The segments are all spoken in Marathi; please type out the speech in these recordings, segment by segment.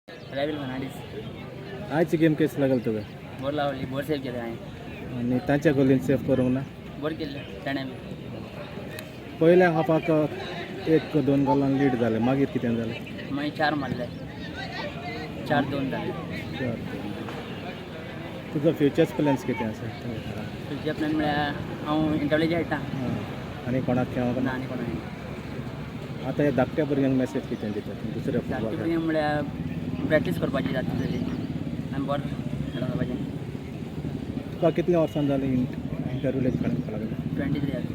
रॅव्हिल फर्नांडीस आयची गेम केस लागल तुका बोर लावली बोर सेव्ह केले हांवें आणि तांच्या गोलीन सेफ करूंक ना बोर केल्ले ताणें पयल्या हाफाक 1-2 गोलान लीड जालें मागीर कितें जालें मागीर 4 मारले 4-2 जाले तुजो फ्युचर्स प्लॅन्स कितें आसा तुजे प्लॅन म्हळ्यार हांव इंटरव्यूचे खेळटा आनी कोणाक खेळोंक ना ना आनी कोणाक आतां ह्या धाकट्या भुरग्यांक मेसेज कितें दितात दुसऱ्या धाकटे फुटबॉल भुरग्यांक म्हळ्यार प्रॅक्टीस करपाची जाता तरी आनी बरें खेळोंक जावपाचें तुका कितल्या वर्सां जालीं इंटरव्यूला खेळोंक लागलें 23 years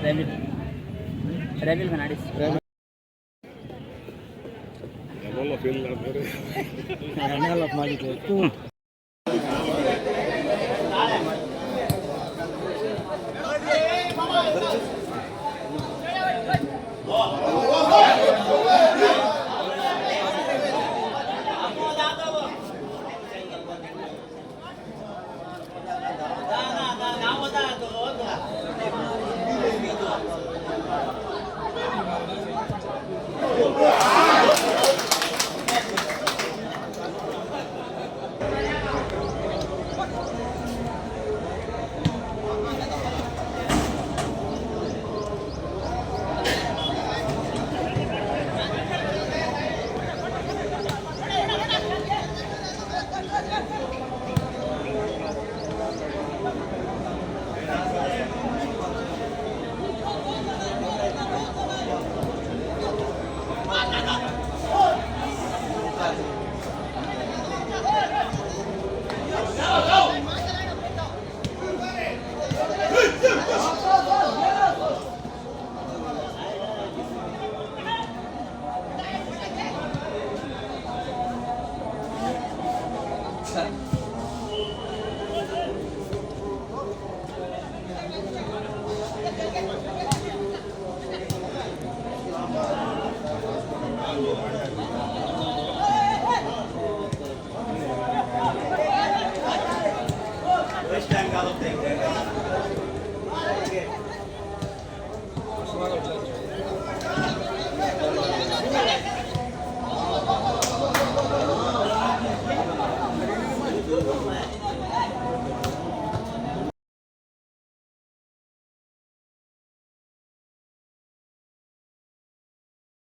23 रॅव्हिल फर्नांडीस Osvaldo